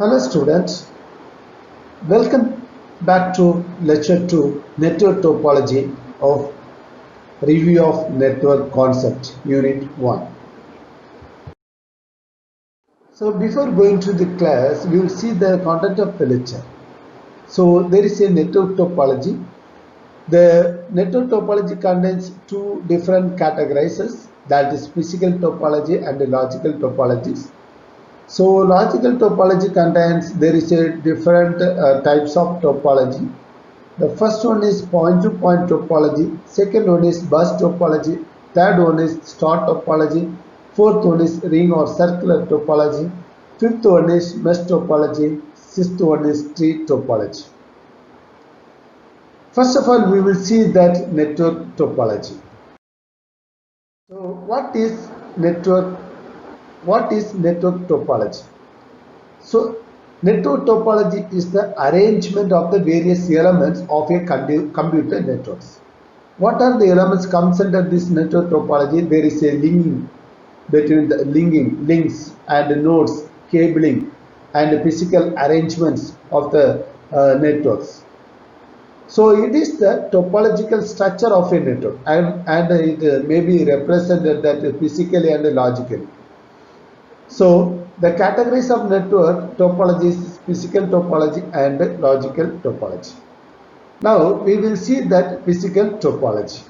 Hello students, welcome back to lecture 2 network topology of review of network concept unit 1. So before going to the class we will see the content of the lecture. So there is a network topology. The network topology contains two different categories, that is physical topology and logical topologies. So logical topology contains, there is a different types of topology. The first one is point-to-point topology, second one is bus topology, third one is star topology, fourth one is ring or circular topology, fifth one is mesh topology, sixth one is tree topology. First of all, we will see that network topology. So what is network topology? So network topology is the arrangement of the various elements of a computer networks. What are the elements comes under this network topology? There is a linking between the links and nodes, cabling and physical arrangements of the networks. So it is the topological structure of a network, and it may be represented that physically and logically. So the categories of network topology is physical topology and logical topology. Now we will see that physical topology.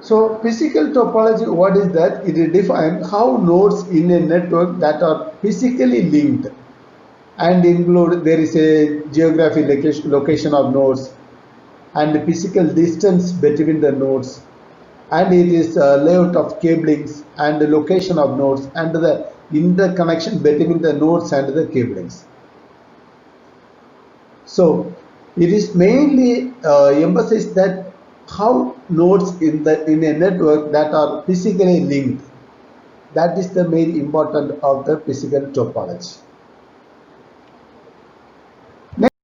So physical topology, what is that? It is defined how nodes in a network that are physically linked and include, there is a geographic location of nodes and physical distance between the nodes, and it is layout of cablings and the location of nodes and the interconnection between the nodes and the cablings. So it is mainly emphasized that how nodes in a network that are physically linked, that is the main important of the physical topology. Next,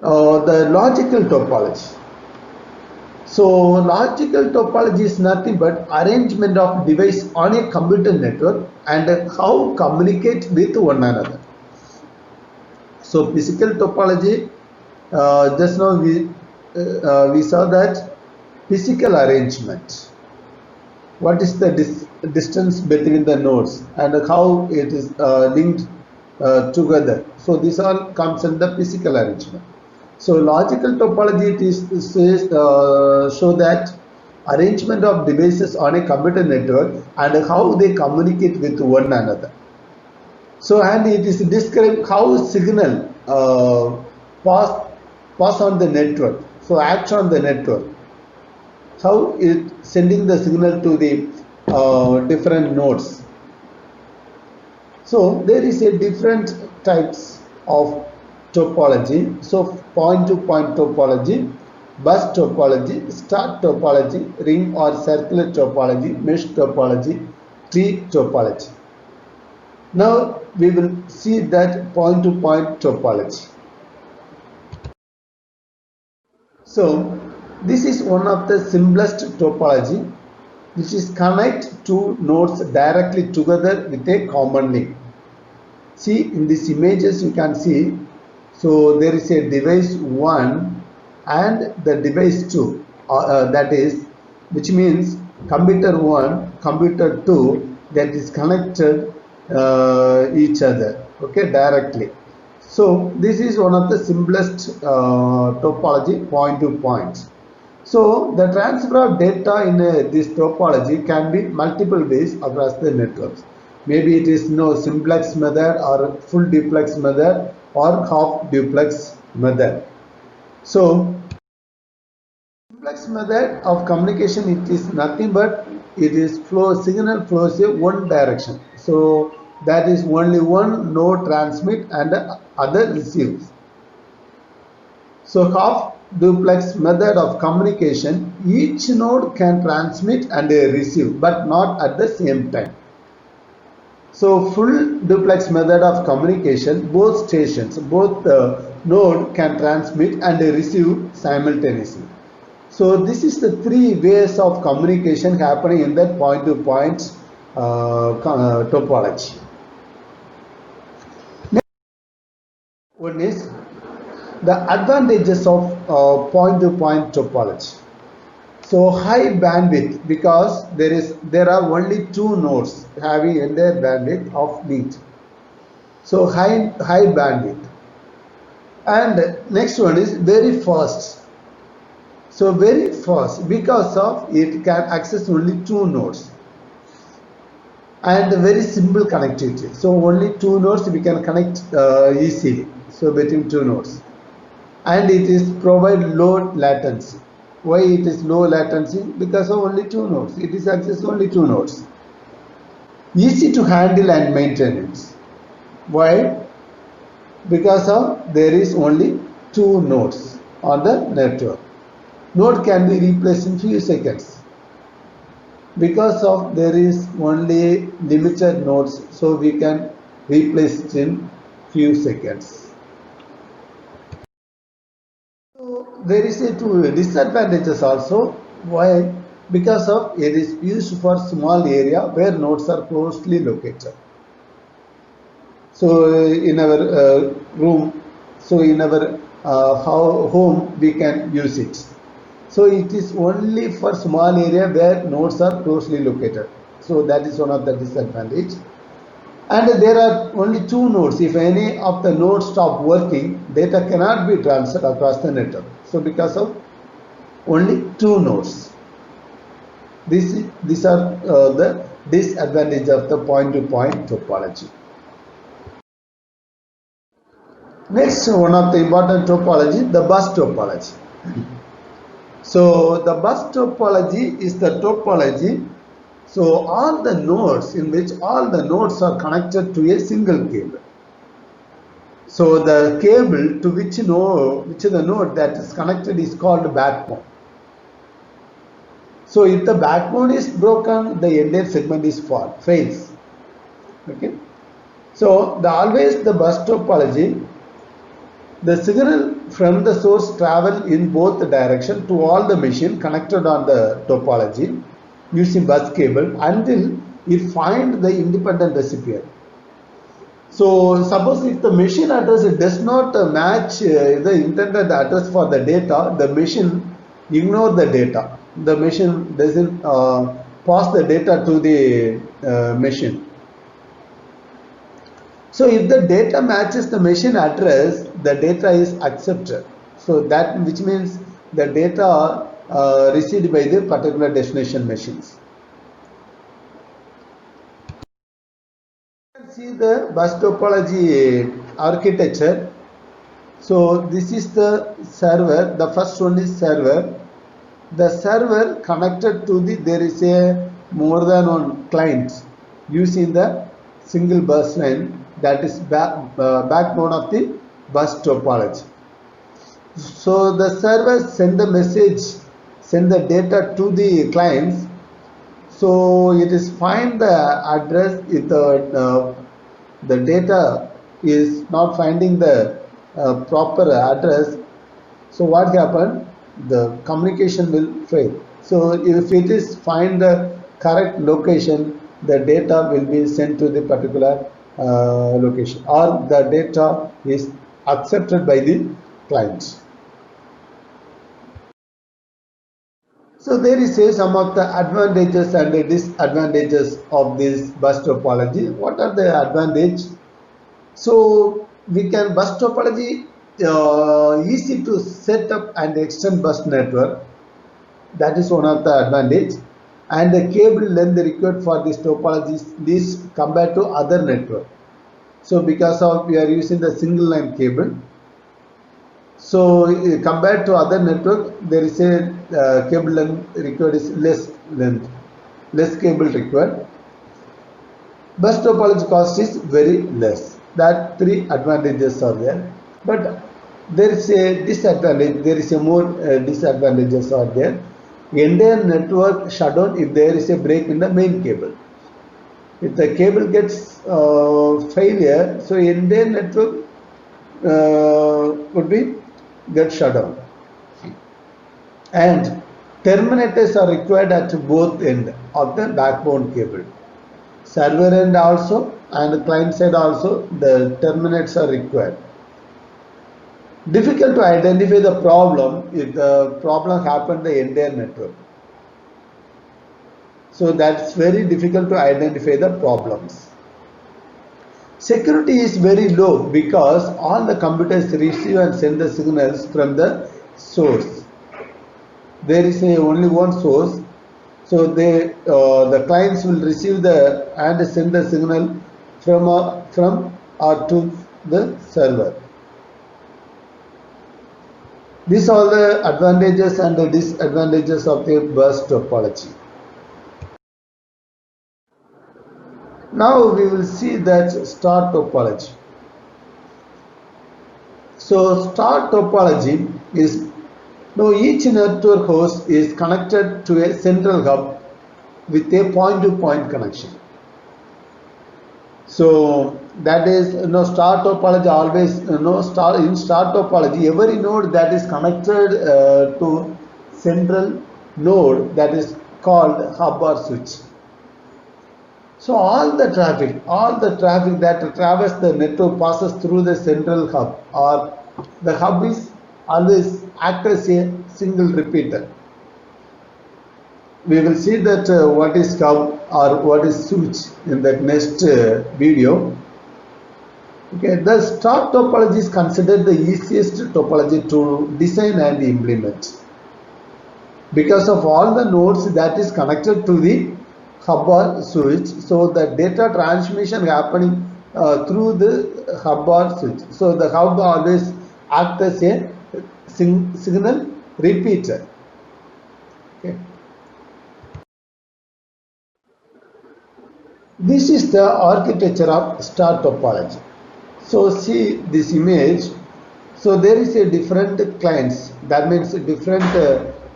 the logical topology. So logical topology is nothing but arrangement of device on a computer network and how communicate with one another. So physical topology, just now we saw that physical arrangement. What is the distance between the nodes and how it is linked together. So this all comes under physical arrangement. So logical topology show that arrangement of devices on a computer network and how they communicate with one another. So and it is described how signal pass on the network. So act on the network. How it sending the signal to the different nodes. So there is a different types of topology. So point-to-point topology, bus topology, star topology, ring or circular topology, mesh topology, tree topology. Now we will see that point-to-point topology. So this is one of the simplest topology, which is connect two nodes directly together with a common link. See in these images you can see. So there is a device 1 and the device 2, that is, which means computer 1, computer 2, that is connected each other, okay, directly. So this is one of the simplest topology, point to point. So the transfer of data in this topology can be multiple ways across the networks. Maybe it is simplex method or full duplex method or half duplex method. So duplex method of communication, it is nothing but it is signal flows in one direction. So that is only one node transmit and the other receives. So half duplex method of communication, each node can transmit and receive but not at the same time. So full duplex method of communication, both stations, both node can transmit and receive simultaneously. So this is the three ways of communication happening in that point to point topology. Next one is the advantages of point-to-point topology. So high bandwidth, because there are only two nodes having entire bandwidth of need. So high bandwidth. And next one is very fast. So very fast because of it can access only two nodes. And very simple connectivity. So only two nodes we can connect easily. So between two nodes. And it is provide low latency. Why it is low latency? Because of only two nodes. It is access only two nodes. Easy to handle and maintenance. Why? Because of there is only two nodes on the network. Node can be replaced in few seconds. Because of there is only limited nodes, so we can replace it in few seconds. So there is a two disadvantages also. Why? Because of it is used for small area where nodes are closely located. So in our room, so in our home we can use it. So it is only for small area where nodes are closely located. So that is one of the disadvantage. And there are only two nodes. If any of the nodes stop working, data cannot be transferred across the network. So because of only two nodes. These are the disadvantages of the point-to-point topology. Next, one of the important topology, the bus topology. So the bus topology is the topology. So all the nodes in which all the nodes are connected to a single cable. So the cable to which the node that is connected is called backbone. So if the backbone is broken, the entire segment is fails. Okay. So always the bus topology, the signal from the source travel in both directions to all the machine connected on the topology using bus cable until it find the independent recipient. So suppose if the machine address does not match the intended address for the data, the machine ignore the data. The machine doesn't pass the data to the machine. So if the data matches the machine address, the data is accepted. So that which means the data received by the particular destination machines. You can see the bus topology architecture. So this is the server. The first one is server. The server connected to there is a more than one client using the single bus line. That is backbone of the bus topology. So the server send the data to the clients. So it is find the address if the data is not finding the proper address. So what happened? The communication will fail. So if it is find the correct location, the data will be sent to the particular location, or the data is accepted by the client. So there is some of the advantages and the disadvantages of this bus topology. What are the advantages? So we can bus topology easy to set up and extend bus network. That is one of the advantage. And the cable length required for this topology is least compared to other network. So because of we are using the single line cable, so compared to other network, there is a cable length required is less cable required. Bus topology cost is very less. That three advantages are there, but there is a disadvantage. There is a more disadvantages are there. Entire network shutdown if there is a break in the main cable. If the cable gets failure, so entire network would be get shut down. And terminators are required at both ends of the backbone cable. server end also and client side also the terminates are required. Difficult to identify the problem if the problem happened the entire network. So that's very difficult to identify the problems. Security is very low because all the computers receive and send the signals from the source. There is only one source, so the clients will receive and send the signal from or to the server. These are the advantages and the disadvantages of the bus topology. Now we will see that star topology. So star topology is now each network host is connected to a central hub with a point-to-point connection. So that is star topology always in star topology every node that is connected to central node that is called hub or switch. So all the traffic that traverses the network passes through the central hub, or the hub is always act as a single repeater. We will see that what is hub or what is switch in the next video. Okay, the star topology is considered the easiest topology to design and implement because of all the nodes that is connected to the hub or switch. So the data transmission happening through the hub or switch. So the hub always acts as a signal repeater. Okay. This is the architecture of star topology. So see this image. So there is a different clients. That means different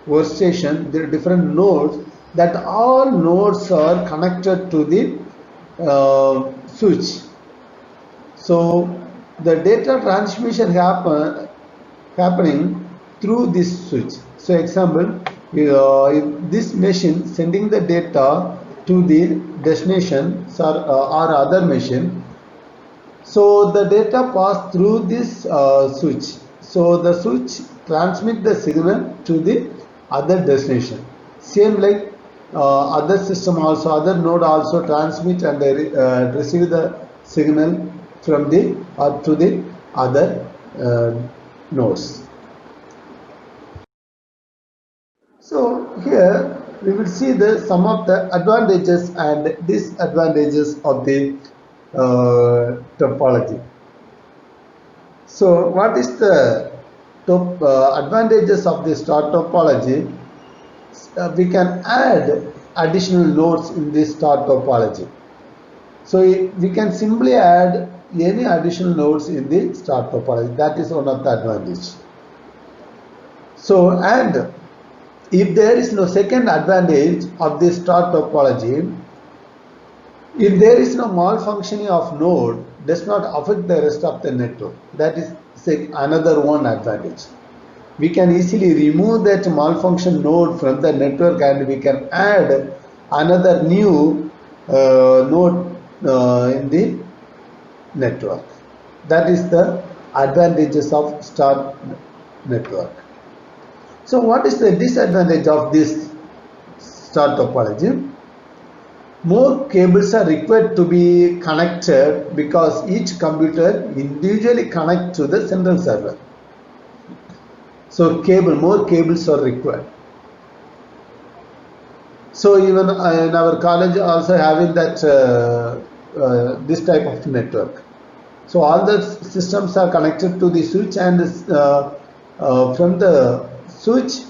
workstation. There are different nodes. That all nodes are connected to the switch. So the data transmission happening through this switch. So example, if this machine sending the data to the destination or other machine, so the data pass through this switch. So the switch transmit the signal to the other destination. Same like other system also, other node also transmit and receive the signal from the to the other nodes. So here we will see some of the advantages and disadvantages of the topology. So what is the advantages of the star topology? We can add additional nodes in this star topology. So we can simply add any additional nodes in the star topology. That is one of the advantages. So and if there is no second advantage of this star topology, if there is no malfunctioning of node, does not affect the rest of the network. That is another one advantage. We can easily remove that malfunction node from the network and we can add another new node in the network. That is the advantages of star network. So what is the disadvantage of this star topology? More cables are required to be connected because each computer individually connects to the central server. So more cables are required. So even in our college also having that this type of network. So all the systems are connected to the switch and from the switch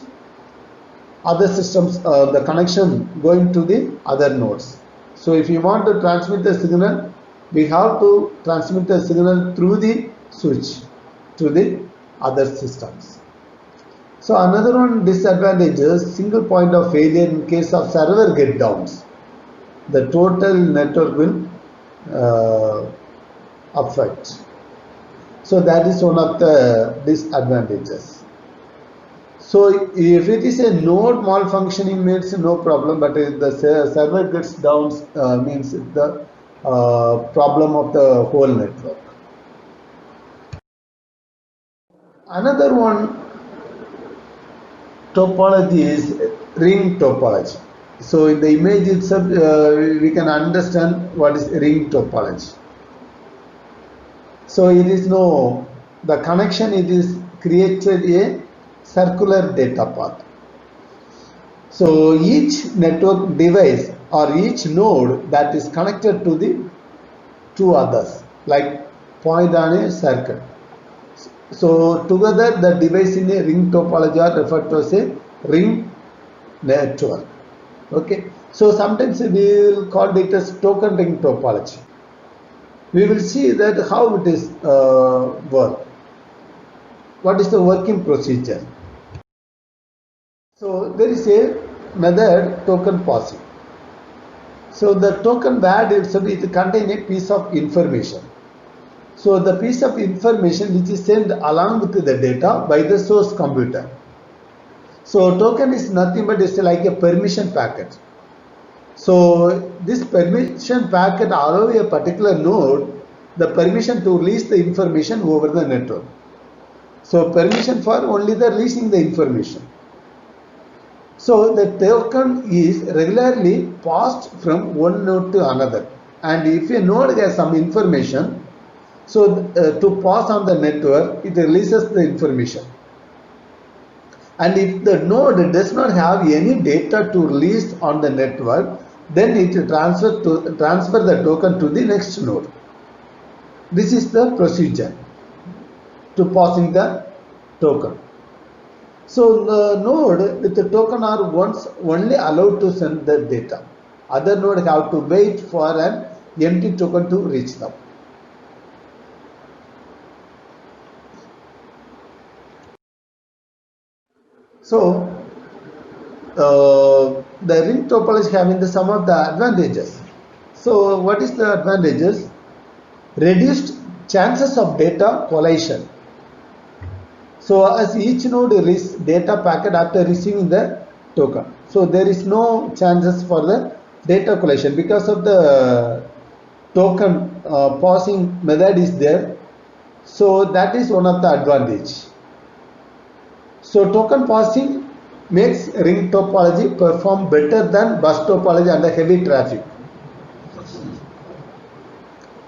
other systems the connection going to the other nodes. So if you want to transmit the signal, we have to transmit the signal through the switch to the other systems. So another one disadvantage is single point of failure in case of server get downs. The total network will affect. So that is one of the disadvantages. So if it is a node malfunctioning means no problem, but if the server gets down means the problem of the whole network. Another one topology is ring topology. So in the image itself we can understand what is ring topology. So it is the connection, it is created a circular data path. So each network device or each node that is connected to the two others like point on a circle. So together the device in a ring topology are referred to as a ring network. Okay, so sometimes we will call it as token ring topology. We will see that how it is work. What is the working procedure? So there is a method token passing. So the token word itself, it contains a piece of information. So the piece of information which is sent along with the data by the source computer. So token is nothing but it's like a permission packet. So this permission packet allows a particular node the permission to release the information over the network. So permission for only the releasing the information. So the token is regularly passed from one node to another, and if a node has some information, so to pass on the network, it releases the information. And if the node does not have any data to release on the network, then it transfer the token to the next node. This is the procedure to passing the token. So the node with the token are only allowed to send the data. Other node have to wait for an empty token to reach them. So the ring topology having some of the advantages. So what is the advantages? Reduced chances of data collision. So as each node releases data packet after receiving the token, so there is no chances for the data collision because of the token passing method is there. So that is one of the advantage. So token passing makes ring topology perform better than bus topology under heavy traffic.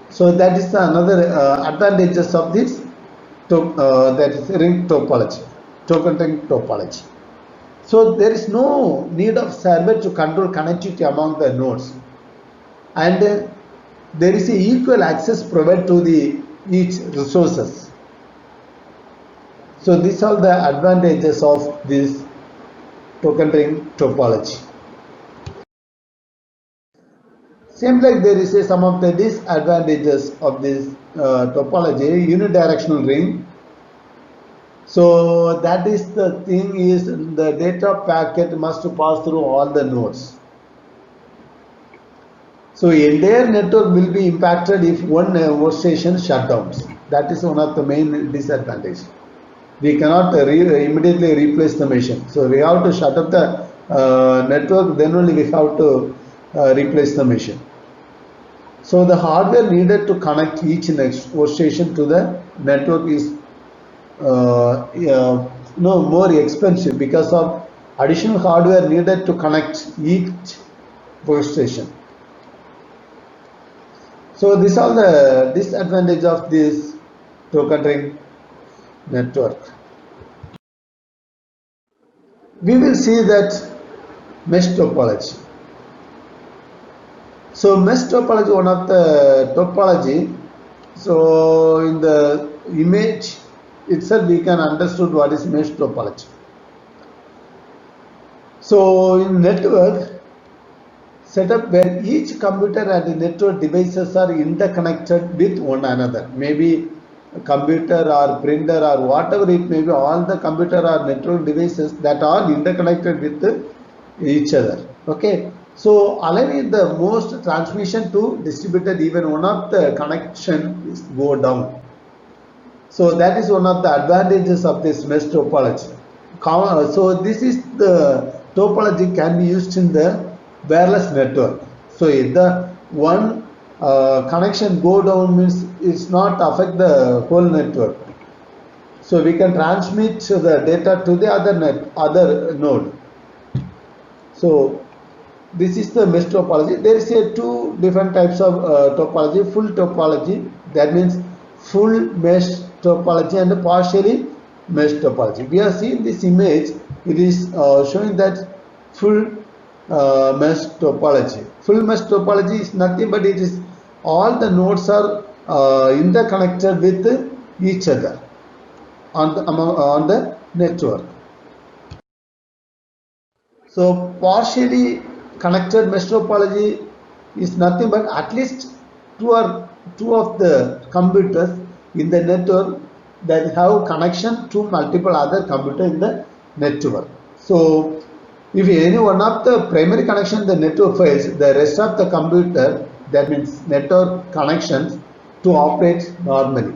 So that is another advantages of this that is ring topology, token ring topology. So there is no need of server to control connectivity among the nodes, and there is a equal access provided to the each resources. So these are the advantages of this token ring topology. Same like there is some of the disadvantages of this topology, unidirectional ring. So that is the thing is the data packet must pass through all the nodes. So entire network will be impacted if one workstation shutdowns. That is one of the main disadvantages. We cannot immediately replace the machine. So we have to shut up the network, then only we have to replace the machine. So the hardware needed to connect each next workstation to the network is more expensive because of additional hardware needed to connect each workstation. So these are the disadvantages of this token ring network. We will see that mesh topology. So mesh topology, one of the topology. So in the image itself we can understood what is mesh topology. So in network setup where each computer and the network devices are interconnected with one another, maybe computer or printer or whatever it may be, all the computer or network devices that are interconnected with each other. Okay, so allowing the most transmission to distributed, even one of the connection is go down. So that is one of the advantages of this mesh topology. So this is the topology can be used in the wireless network. So if the one connection go down means it's not affect the whole network. So we can transmit the data to the other node. So this is the mesh topology. There is a two different types of topology. Full topology, that means full mesh topology, and partially mesh topology. We are seeing this image. It is showing that full mesh topology. Full mesh topology is nothing but it is all the nodes are interconnected with each other on the network. So partially connected mesh topology is nothing but at least two of the computers in the network that have connection to multiple other computers in the network. So if any one of the primary connection the network fails, the rest of the computer, that means network connections, to operate normally.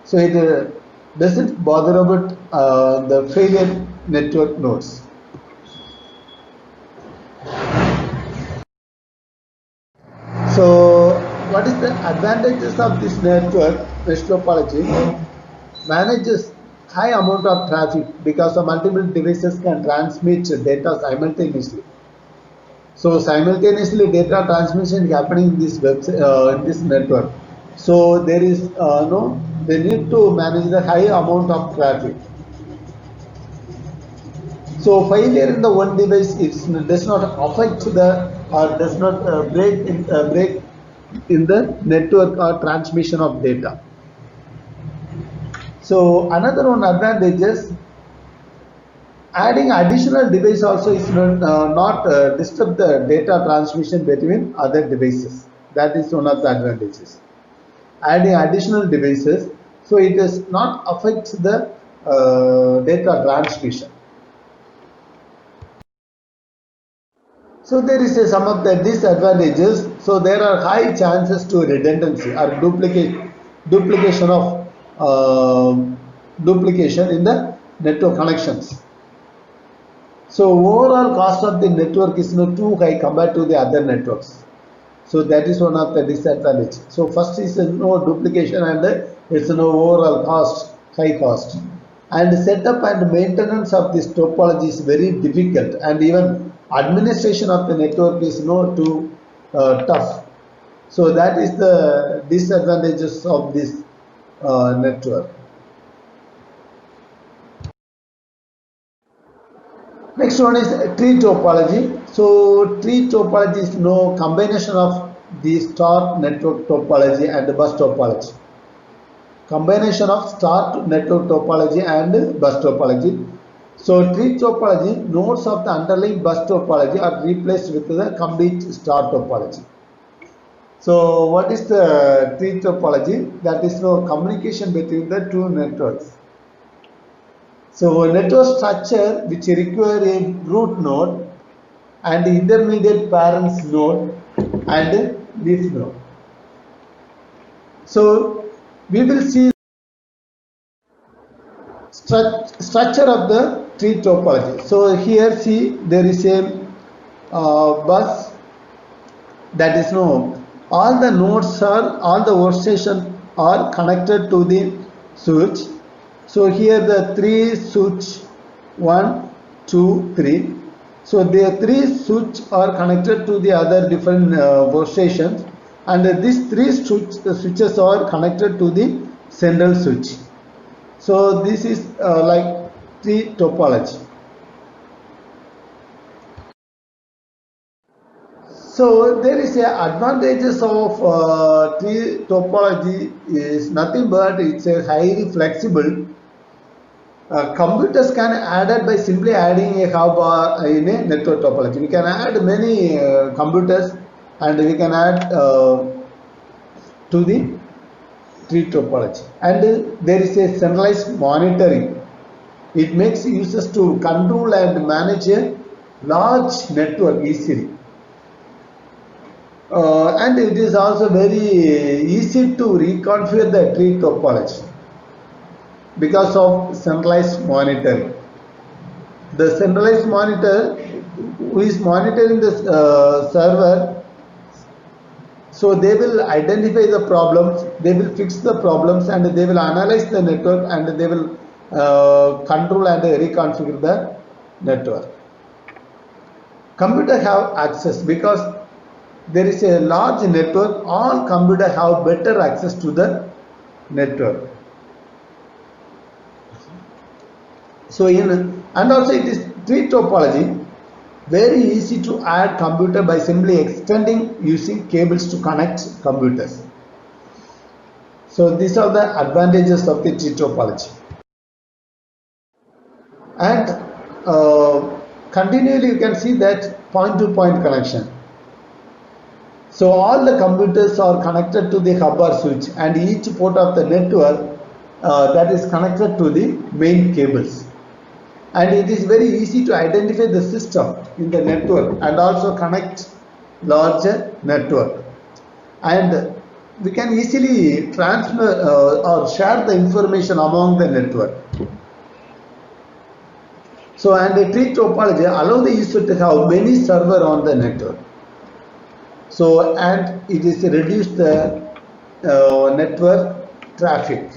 So it doesn't bother about the failure network nodes. So what is the advantages of this network mesh topology? Manages high amount of traffic because the multiple devices can transmit data simultaneously. So simultaneously data transmission is happening in this in this network. So there is they need to manage the high amount of traffic. So failure in the one device does not affect the or does not break in the network or transmission of data. So another one advantage is adding additional device also is not disturb the data transmission between other devices. That is one of the advantages. Adding additional devices, so it does not affect the data transmission. So there is some of the disadvantages. So there are high chances to redundancy or duplication of duplication in the network connections. So overall cost of the network is not too high compared to the other networks. So that is one of the disadvantages. So first is no duplication and it's no overall cost, high cost. And setup and maintenance of this topology is very difficult, and even administration of the network is too tough. So that is the disadvantages of this network. Next one is tree topology. So tree topology is no combination of the star network topology and bus topology. Combination of star network topology and bus topology. So tree topology, nodes of the underlying bus topology are replaced with the complete star topology. So what is the tree topology? That is no communication between the two networks. So a network structure which require a root node and intermediate parents node and leaf node. So we will see structure of the tree topology. So here see there is a bus, that is all the nodes are, all the workstations are connected to the switch. So here the three switch 1, 2, 3. So the three switch are connected to the other different workstations, and these three switches are connected to the central switch. So this is like tree topology. So there is a advantages of tree topology is nothing but it's a highly flexible. Computers can added by simply adding a hub in a network topology. We can add many computers, and we can add to the tree topology. And there is a centralized monitoring. It makes users to control and manage a large network easily. And it is also very easy to reconfigure the tree topology because of centralized monitoring. The centralized monitor who is monitoring the server, so they will identify the problems, they will fix the problems, and they will analyze the network, and they will control and reconfigure the network. Computer have access because there is a large network. All computer have better access to the network. So and also it is tree topology. Very easy to add computer by simply extending using cables to connect computers. So these are the advantages of the tree topology. And continually you can see that point-to-point connection. So all the computers are connected to the hub or switch, and each port of the network that is connected to the main cables. And it is very easy to identify the system in the network and also connect larger network. And we can easily transfer or share the information among the network. So, and the tree topology allows the user to have many servers on the network. So, and it is reduce the network traffic.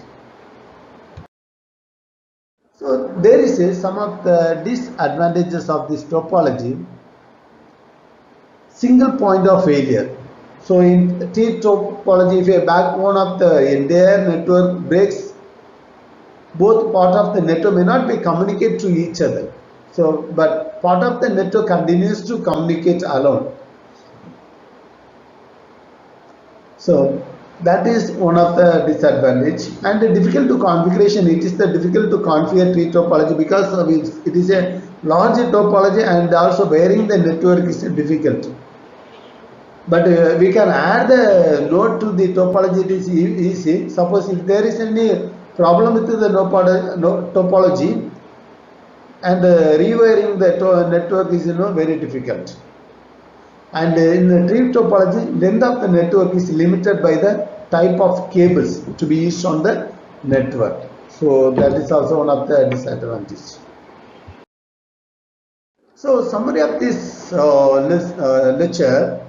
So, there is some of the disadvantages of this topology. Single point of failure. So, in tree topology, if a backbone of the entire network breaks, both part of the network may not be communicate to each other. So, but part of the network continues to communicate alone. So that is one of the disadvantage. And the difficult to configuration, it is the difficult to configure tree topology because of it is a large topology, and also varying the network is difficult. But we can add the node to the topology. It is easy. Suppose if there is any problem with the topology, and rewiring the network is very difficult. And in the tree topology, length of the network is limited by the type of cables to be used on the network. So that is also one of the disadvantages. So summary of this lecture.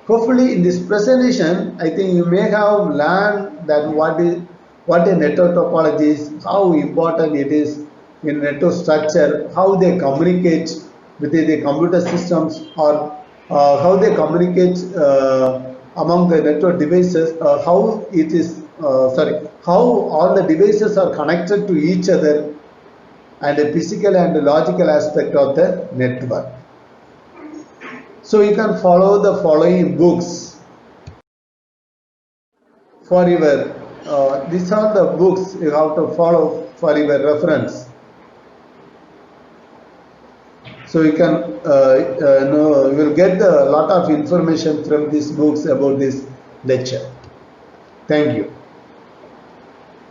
Hopefully in this presentation, I think you may have learned that what a network topology is, how important it is in network structure, how they communicate with the computer systems, or how they communicate among the network devices, how it is, how all the devices are connected to each other, and a physical and logical aspect of the network. So you can follow the following books for your, these are the books you have to follow for your reference. So you can you will get a lot of information from these books about this lecture. Thank you.